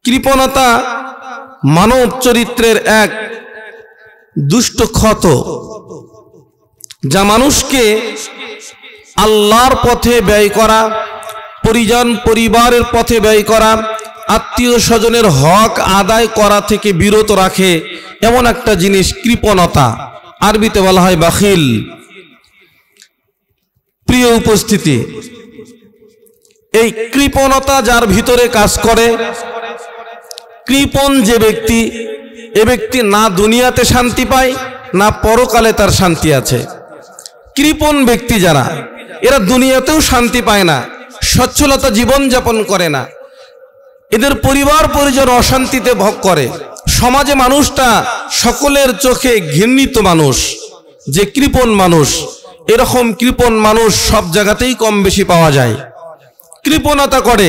কৃপণতা মানব চরিত্রের এক দুষ্ট ক্ষত, যা মানুষকে আল্লাহর পথে ব্যয় করা, পরিবারের পথে ব্যয় করা, আত্মীয় স্বজনের হক আদায় করা থেকে বিরত রাখে। এমন একটা জিনিস কৃপণতা, আরবিতে বলা হয় বাখিল। প্রিয় উপস্থিতি, এই কৃপণতা যার ভিতরে কাজ করে, কৃপণ যে ব্যক্তি, এ ব্যক্তি না দুনিয়াতে শান্তি পায় না পরকালে তার শান্তি আছে। কৃপণ ব্যক্তি যারা, এরা দুনিয়াতেও শান্তি পায় না, সচ্ছলতা জীবন যাপন করে না, এদের পরিবার পরিজন অশান্তিতে ভোগ করে। সমাজে মানুষটা সকলের চোখে ঘৃণিত মানুষ, যে কৃপণ মানুষ, এরকম কৃপণ মানুষ সব জায়গাতেই কম বেশি পাওয়া যায়। কৃপণতা করে,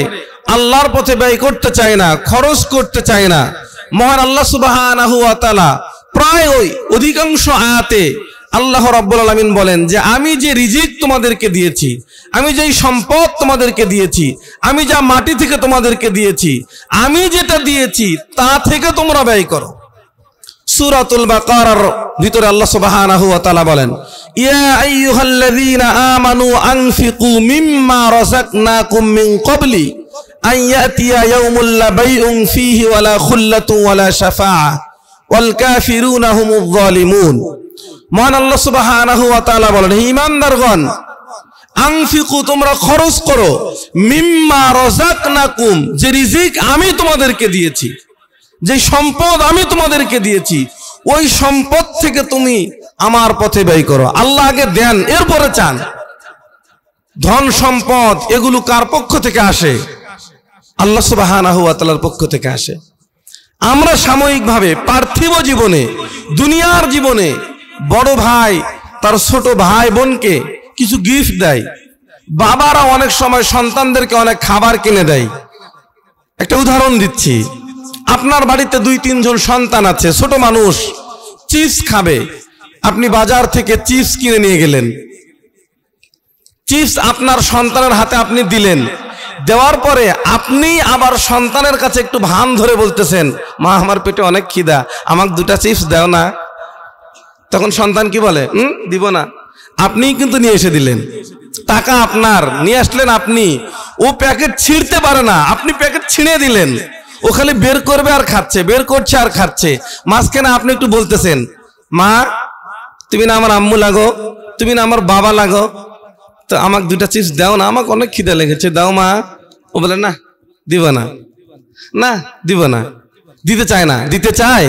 আল্লাহর পথে ব্যয় করতে চায় না, খরচ করতে চায় না। মহান আল্লাহ সুবহানাহু ওয়া তাআলা প্রায় অধিকাংশ আয়াতে আল্লাহ রাব্বুল আলামিন বলেন যে আমি যে রিজিক তোমাদেরকে দিয়েছি, আমি যেই সম্পদ তোমাদেরকে দিয়েছি, আমি যা মাটি থেকে তোমাদেরকে দিয়েছি, আমি যেটা দিয়েছি তা থেকে তোমরা ব্যয় করো। সূরাতুল বাকারার ভিতরে আল্লাহ সুবহানাহু ওয়া তাআলা বলেন, ইয়া আইয়ুহাল্লাযীনা আমানু আনফিকু মিম্মা রাযাকনাকুম মিন ক্বাবলি আন ইয়াতিয়া ইয়াউমুল লা বাইউন ফীহি ওয়ালা খুল্লাতুন ওয়ালা শাফাআহ ওয়াল কাফিরুনা হুমুয যালিমুন। মহান আল্লাহ সুবহানাহু ওয়া তাআলা বলেন, হে ঈমানদারগণ, আনফিকু, তোমরা খরচ করো, মিম্মা রাযাকনাকুম, যে রিজিক আমি তোমাদেরকে দিয়েছি, যে সম্পদ আমি তোমাদেরকে দিয়েছি, ওই সম্পদ থেকে তুমি আমার পথে ব্যয় করো। আল্লাহ আগে দেন, এরপরে চান। ধন সম্পদ এগুলো কার পক্ষ থেকে আসে? আল্লাহ সুবহানাহু ওয়া তাআলার পক্ষ থেকে আসে। আমরা সাময়িকভাবে পার্থিব জীবনে, দুনিয়ার জীবনে বড় ভাই তার ছোট ভাই বোনকে কিছু গিফট দেয়, বাবারা অনেক সময় সন্তানদেরকে অনেক খাবার কিনে দেয়। একটা উদাহরণ দিচ্ছি, আপনার বাড়িতে 2-3 জন সন্তান আছে, ছোট মানুষ, চিপস খাবে, আপনি বাজার থেকে চিপস কিনে নিয়ে গেলেন, চিপস আপনার সন্তানের হাতে আপনি দিলেন, দেওয়ার পরে আপনি আবার সন্তানের কাছে একটু ভান ধরে বলতেছেন, মা আমার পেটে অনেক খিদা, আমাকে 2টা চিপস দাও না। তখন সন্তান কি বলে? দিব না। আপনি কিন্তু নিয়ে এসে দিলেন, টাকা আপনার, নিয়ে আসলেন আপনি, ও প্যাকেট ছিঁড়তে পারে না, আপনি প্যাকেট ছিঁড়ে দিলেন, ও খালি বের করবে আর খাচ্ছে, বের করছে আর খাচ্ছে। মাঝখানে আপনি একটু বলতেছেন, মা তুমি না আমার আম্মু লাগো, তুমি না আমার বাবা লাগো, তো আমাকে 2টা চিপস দাও না, আমাকে অনেক খিদা লেগেছে, দাও মা। ও বলে না, দিব না, না দিব না, দিতে চায় না। দিতে চায়,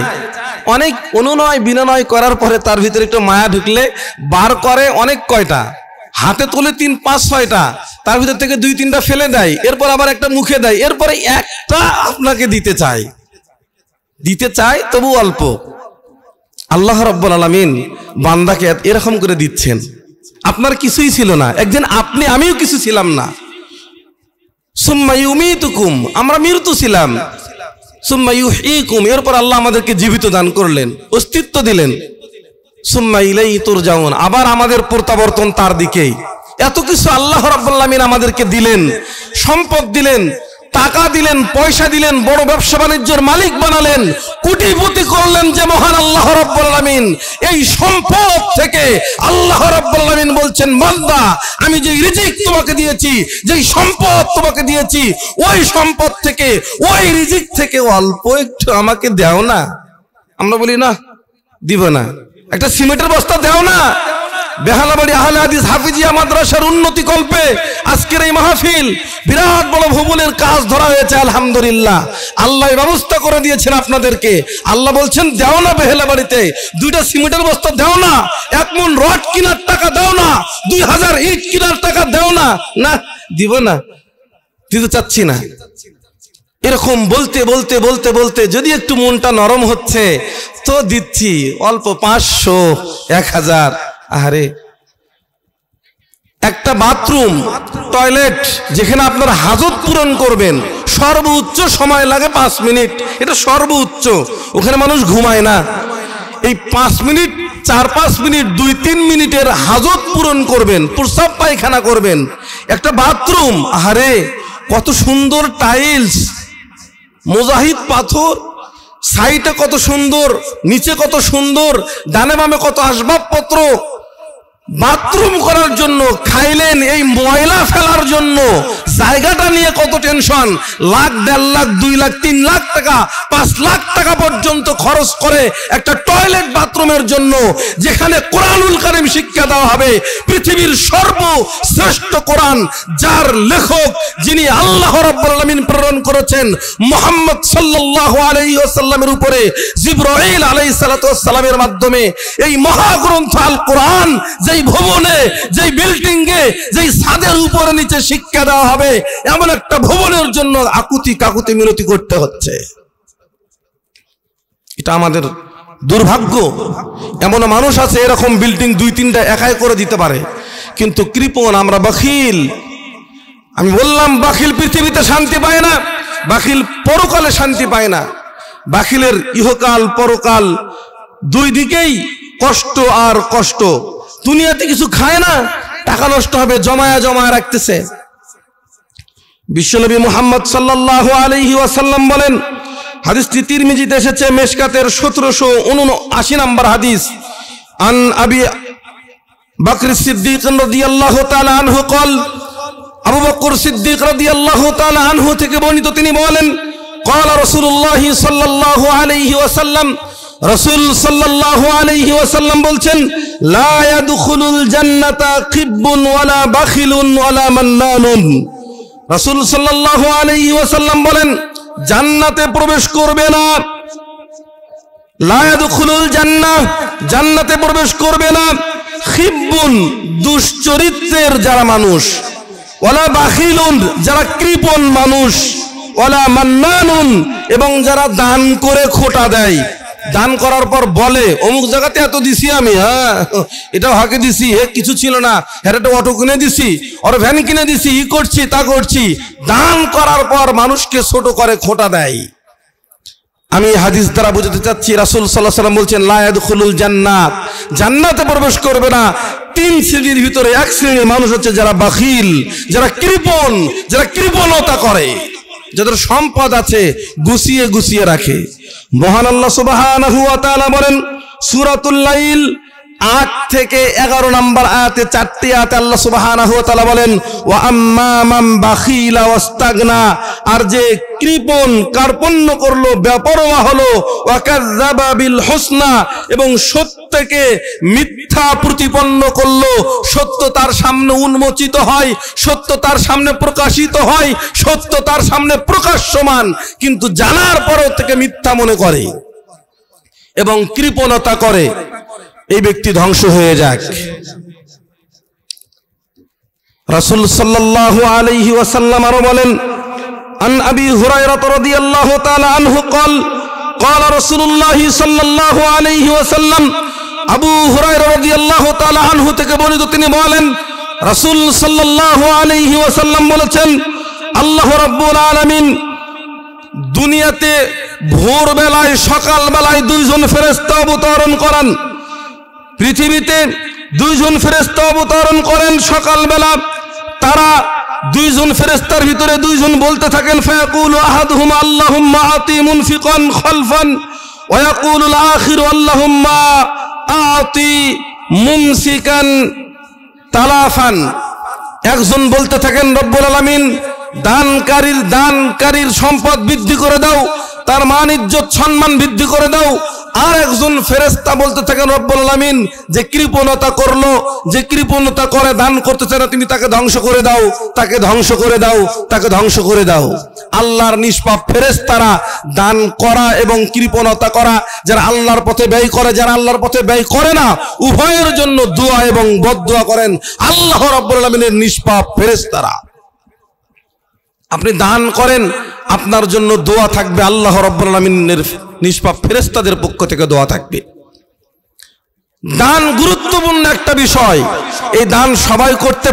অনেক অনুনয় বিনয় করার পরে তার ভিতরে একটু মায়া ঢুকলে বার করে অনেক কয়টা, হাতে তোলে 3-5-6টা, তার ভিতর থেকে 2-3টা ফেলে দেয়, এরপর আবার একটা মুখে দেয়, এরপরে একটা আপনাকে দিতে চায়, দিতে চায় তবু অল্প। আল্লাহ রাব্বুল আলামিন বান্দাকে এরকম করে দিচ্ছেন। আপনার কিছুই ছিল না, একদিন আপনি, আমিও কিছু ছিলাম না। সুম্মা ইউমীতুকুম, আমরা মৃত্যু ছিলাম, সুম্মা ইউহয়ীকুম, এরপর আল্লাহ আমাদেরকে জীবিত দান করলেন, অস্তিত্ব দিলেন, সুম্মা ইলাইহি তুরজাউন, আবার আমাদের প্রত্যাবর্তন তার দিকেই। এত কিছু আল্লাহ রাব্বুল আলামিন আমাদেরকে দিলেন, সম্পদ দিলেন, টাকা দিলেন, পয়সা দিলেন, বড় ব্যবসা বাণিজ্যের মালিক বানালেন, কোটিপতি করলেন যে মহান আল্লাহ রাব্বুল আলামিন। এই সম্পদ থেকে আল্লাহ রাব্বুল আলামিন বলছেন, বান্দা আমি যে রিজিক তোমাকে দিয়েছি, যেই সম্পদ তোমাকে দিয়েছি, ওই সম্পদ থেকে, ওই রিজিক থেকে অল্প একটু আমাকে দাও না। আমরা বলি না, দিব না। একটা সিমেন্টের বস্তা দাও না। বেহালাবাড়ি আহলে হাদিস হাফিজিয়া মাদ্রাসার উন্নতি কল্পে আজকের এই মাহফিল, বিরাট বড় ভূগোলের কাজ ধরা হয়েছে, আলহামদুলিল্লাহ। আল্লাহ ব্যবস্থা করে দিয়েছেন আপনাদেরকে। আল্লাহ বলছেন, দাও না বেহালাবাড়িতে 2টা সিমেন্টের বস্তা দাও না, 1 মণ রড কেনার টাকা দাও না, 2000 ইট কেনার টাকা দাও না। না, দিব না, দিতে চাচ্ছি না। এরকম বলতে বলতে বলতে বলতে যদি একটু মনটা নরম হচ্ছে তো দিচ্ছি, অল্প 500, 1000। আরে একটা বাথরুম, টয়লেট যেখানে আপনার হাজত পূরণ করবেন, সর্বোচ্চ সময় লাগে 5 মিনিট, এটা সর্বোচ্চ। ওখানে মানুষ ঘুমায় না। এই 5 মিনিট, 4-5 মিনিট, 2-3 মিনিটের হাজত পূরণ করবেন, প্রস্রাব পায়খানা করবেন। একটা বাথরুম, আরে কত সুন্দর টাইলস, মুজাহিদ পাথর, সাইডে কত সুন্দর, নিচে কত সুন্দর, ডানে বামে কত আসবাবপত্র, বাথরুম করার জন্য খাইলেন, এই ময়লা ফেলার জন্য জায়গাটা নিয়ে কত টেনশন, লাখ, 1.5 লাখ, 2 লাখ, 3 লাখ টাকা, 5 লাখ টাকা পর্যন্ত খরচ করে একটা টয়লেট বাথরুমের জন্য, যেখানে কোরআনুল কারীম শিক্ষা দেওয়া হবে। পৃথিবীর সর্বশ্রেষ্ঠ কোরআন, যার লেখক যিনি আল্লাহ রাব্বুল আলামিন প্রেরণ করেছেন মুহাম্মদ সাল্লাল্লাহু আলাইহি ওয়াসাল্লামের উপরে জিবরাইল আলাইহিস সালাতু ওয়াস সালামের মাধ্যমে, এই মহাগ্রন্থ আল কোরআন যেই ভবনে, যেই বিল্ডিং এ, যেই ছাদের উপরে নিচে শিক্ষা দেওয়া হবে, এমন একটা ভবনের জন্য আকুতি কাকুতি মিনতি করতে হচ্ছে। এটা আমাদের দুর্ভাগ্য। এমন মানুষ আছে এরকম বিল্ডিং 2-3টা একাই করে দিতে পারে, কিন্তু কৃপণ, আমরা বাখিল। আমি বললাম বাখিল পৃথিবীতে শান্তি পায় না, বাখিল পরকালে শান্তি পায় না। বাখিলের ইহকাল পরকাল দুই দিকেই কষ্ট আর কষ্ট। দুনিয়াতে কিছু খায় না, টাকা নষ্ট হবে, জমায়া জমায়া রাখতেছে। বিশ্বনবী মুহাম্মদ সাল্লাল্লাহু আলাইহি ওয়াসাল্লাম বলেন, হাদিসটি তিরমিজিতে এসেছে, মেশকাতের 1779 নম্বর হাদিস, আন আবি বকর সিদ্দিক রাদিয়াল্লাহু তাআলা আনহু قال, আবু বকর সিদ্দিক রাদিয়াল্লাহু তাআলা আনহু থেকে বর্ণিত, তিনি বলেন, قال রাসূলুল্লাহ সাল্লাল্লাহু আলাইহি ওয়াসাল্লাম, রাসূল সাল্লাল্লাহু আলাইহি ওয়াসাল্লাম বলছেন, লা ইয়াদখুলুল জান্নাতা কিব্বুন ওয়ালা বাখিলুন ওয়ালা মান্নানুন। রাসূল সাল্লাল্লাহু আলাইহি ওয়াসাল্লাম বলেন, জান্নাতে প্রবেশ করবে না, লা ইয়াদখুলুল জান্নাহ, জান্নাতে প্রবেশ করবে না খিব্বুন, দুশ্চরিত্রের যারা মানুষ, ওয়ালা বাখিলুন, যারা কৃপণ মানুষ, ওয়ালা মান্নানুন, এবং যারা দান করে খোটা দেয়। দান করার পর বলে অমুক জায়গাতে এত দিছি আমি, হ্যাঁ এটা হাকে দিছি, হে কিছু ছিল না, হ্যাঁ একটা অটো কিনে দিছি, ওর ভ্যান কিনে দিছি, ই করছি তা করছি। দান করার পর মানুষকে ছোট করে খোটা দেয়। আমি হাদিস দ্বারা বুঝাতে চাচ্ছি, রাসূল সাল্লাল্লাহু আলাইহি ওয়াসাল্লাম বলছেন, লা ইয়াদখুলুল জান্নাত, জান্নাতে প্রবেশ করবে না 3 শ্রেণীর ভিতরে 1 শ্রেণীর মানুষ হচ্ছে যারা বাখিল, যারা কৃপণ, যারা কৃপণতা করে, যাদের সম্পদ আছে গুছিয়ে গুছিয়ে রাখে। মহান আল্লাহ সুবহানাহু ওয়া তাআলা বলেন, সূরাতুল লাইল 8 থেকে 11 নম্বর আয়াতে, 4টি আয়াতে আল্লাহ সুবহানাহু ওয়া তাআলা বলেন, ওয়া আম্মা মান বাখিলা ওয়াস্তাগনা, আর যে কৃপণ, কার্পণ্য করলো, বেপরোয়া হলো, ওয়া কাযযাবা বিল হুসনা, এবং সত্যকে মিথ্যা প্রতিপন্ন করলো। সত্য তার সামনে উন্মোচিত হয়, সত্য তার সামনে প্রকাশিত হয়, সত্য তার সামনে প্রকাশ্যমান, কিন্তু জানার পরও থেকে মিথ্যা মনে করে এবং কৃপণতা করে, এই ব্যক্তি ধ্বংস হয়ে যাক। রাসূল সাল্লাল্লাহু আলাইহি ওয়াসাল্লাম আরো বলেন, আন আবি হুরায়রা রাদিয়াল্লাহু তাআলা আনহু قال, قال রাসূলুল্লাহ সাল্লাল্লাহু আলাইহি ওয়াসাল্লাম, আবু হুরায়রা রাদিয়াল্লাহু তাআলা আনহু থেকে বর্ণিত, তিনি বলেন, রাসূল সাল্লাল্লাহু আলাইহি ওয়াসাল্লাম বলেছেন, আল্লাহ রাব্বুল আলামিন দুনিয়াতে ভোর বেলায়, সকাল বেলায় 2 জন ফেরেশতা অবতরণ করান। পৃথিবীতে 2 জন ফেরেশতা অবতরণ করেন সকালবেলা। তারা 2 জন ফেরেশতার ভিতরে 2 জন বলতে থাকেন, ফায়াকুলু আহাদুহুম আল্লাহুম্মা আতি মুনফিকান খালফান, ওয়া ইয়াকুলুল আখিরু আল্লাহুম্মা আতি মুমসিকান তালাফান। একজন বলতে থাকেন, রব্বুল আলামিন দানকারীর সম্পদ বৃদ্ধি করে দাও, তার মান ইজ্জত সম্মান বৃদ্ধি করে দাও। আর একজন ফেরেশতা বলতে থাকেন, রব্বুল আলামিন যে কৃপণতা করলো, যে কৃপণতা করে দান করতেছে না, তুমি তাকে ধ্বংস করে দাও, তাকে ধ্বংস করে দাও, তাকে ধ্বংস করে দাও। আল্লাহর নিষ্পাপ ফেরেশতারা দান করা এবং কৃপণতা করা, যারা আল্লাহর পথে ব্যয় করে, যারা আল্লাহর পথে ব্যয় করে না, উভয়ের জন্য দোয়া এবং বদদোয়া করেন আল্লাহ রাব্বুল আলামিনের নিষ্পাপ ফেরেশতারা। আপনি দান করেন, আপনার জন্য দোয়া থাকবে, আল্লাহ রাব্বুল আলামিনের নিষ্পাপ ফেরেশতাদের পক্ষ থেকে দোয়া থাকবে। দান গুরুত্বপূর্ণ একটা বিষয়, এই দান সবাই করতে